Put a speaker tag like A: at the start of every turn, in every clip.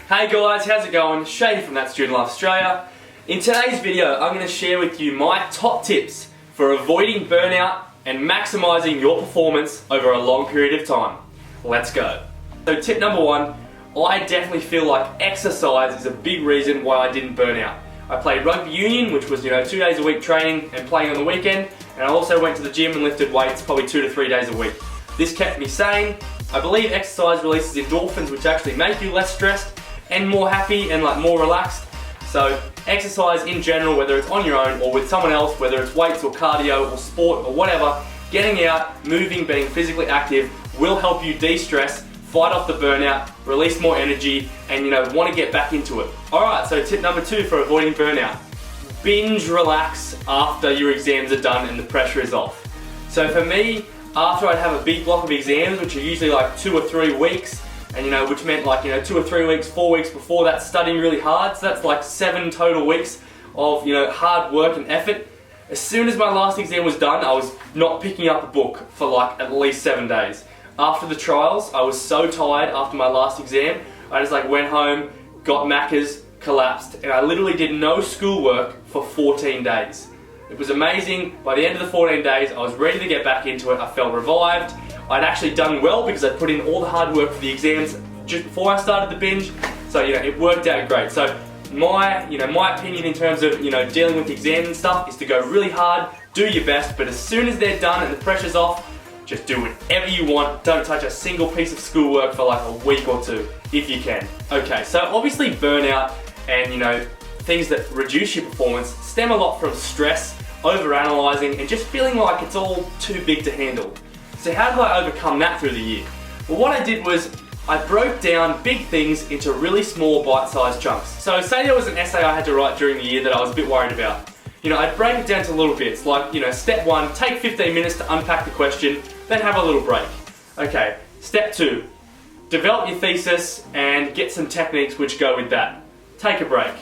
A: Hey guys, how's it going? Shay from That Student Life Australia. In today's video, I'm going to share with you my top tips for avoiding burnout and maximising your performance over a long period of time. Let's go. So tip number one, I definitely feel like exercise is a big reason why I didn't burn out. I played rugby union, which was 2 days a week training and playing on the weekend, and I also went to the gym and lifted weights probably 2 to 3 days a week. This kept me sane. I believe exercise releases endorphins, which actually make you less stressed and more happy and more relaxed. So exercise in general, whether it's on your own or with someone else, whether it's weights or cardio or sport or whatever, getting out, moving, being physically active will help you de-stress, fight off the burnout, release more energy, and want to get back into it. Alright, so tip number 2 for avoiding burnout. Binge relax after your exams are done and the pressure is off. So for me, after I'd have a big block of exams, which are usually 2 or 3 weeks, and which meant 2 or 3 weeks, 4 weeks before that studying really hard, so that's 7 total weeks of hard work and effort. As soon as my last exam was done, I was not picking up a book for at least 7 days. After the trials, I was so tired after my last exam, I just went home, got Macca's, collapsed, and I literally did no schoolwork for 14 days. It was amazing. By the end of the 14 days, I was ready to get back into it. I felt revived. I'd actually done well because I put in all the hard work for the exams just before I started the binge. So it worked out great. So my opinion in terms of dealing with exams and stuff is to go really hard, do your best, but as soon as they're done and the pressure's off, just do whatever you want. Don't touch a single piece of schoolwork for a week or 2, if you can. Okay, so obviously burnout and things that reduce your performance stem a lot from stress, overanalyzing, and just feeling like it's all too big to handle. So how did I overcome that through the year? Well, what I did was I broke down big things into really small bite-sized chunks. So say there was an essay I had to write during the year that I was a bit worried about. I'd break it down to little bits, step 1, take 15 minutes to unpack the question, then have a little break. Okay, step 2, develop your thesis and get some techniques which go with that. Take a break.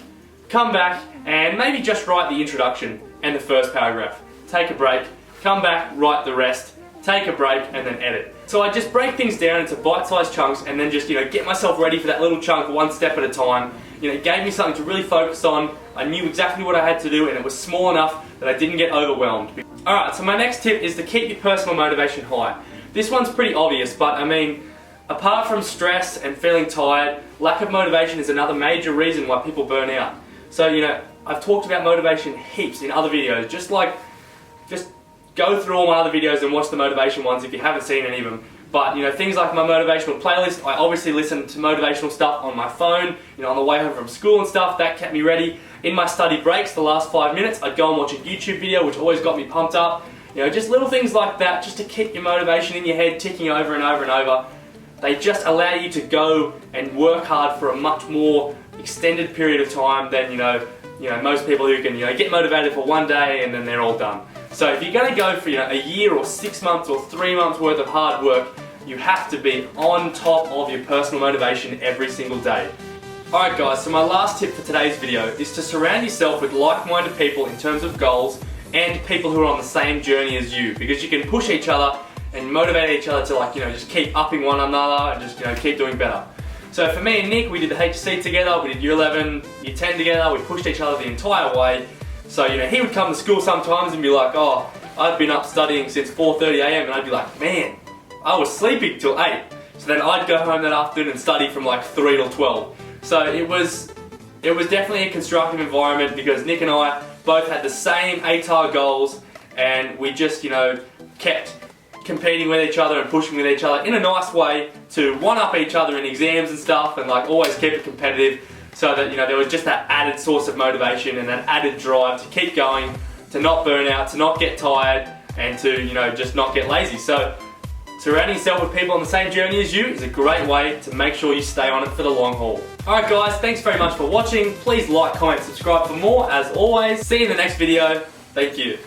A: Come back and maybe just write the introduction and the first paragraph. Take a break, come back, write the rest, take a break, and then edit. So I just break things down into bite-sized chunks and then just get myself ready for that little chunk one step at a time. It gave me something to really focus on. I knew exactly what I had to do and it was small enough that I didn't get overwhelmed. Alright, so my next tip is to keep your personal motivation high. This one's pretty obvious, but apart from stress and feeling tired, lack of motivation is another major reason why people burn out. So I've talked about motivation heaps in other videos, just go through all my other videos and watch the motivation ones if you haven't seen any of them. But things like my motivational playlist, I obviously listen to motivational stuff on my phone, on the way home from school and stuff. That kept me ready. In my study breaks, the last 5 minutes, I'd go and watch a YouTube video, which always got me pumped up. Just little things like that, just to keep your motivation in your head ticking over and over and over. They just allow you to go and work hard for a much more extended period of time than most people who can get motivated for 1 day and then they're all done. So if you're going to go for a year or 6 months or 3 months worth of hard work, you have to be on top of your personal motivation every single day. Alright guys, so my last tip for today's video is to surround yourself with like-minded people in terms of goals and people who are on the same journey as you, because you can push each other and motivate each other to just keep upping one another and just keep doing better. So for me and Nick, we did the HSC together, we did year 11, year 10 together, we pushed each other the entire way. So he would come to school sometimes and be like, oh, I've been up studying since 4:30 AM, and I'd be like, man, I was sleeping till 8. So then I'd go home that afternoon and study from 3 till 12. So it was definitely a constructive environment because Nick and I both had the same ATAR goals, and we just kept competing with each other and pushing with each other in a nice way to one-up each other in exams and stuff, and always keep it competitive, so that there was just that added source of motivation and that added drive to keep going, to not burn out, to not get tired, and to just not get lazy. So surrounding yourself with people on the same journey as you is a great way to make sure you stay on it for the long haul. Alright guys, thanks very much for watching. Please like, comment, subscribe for more as always. See you in the next video. Thank you.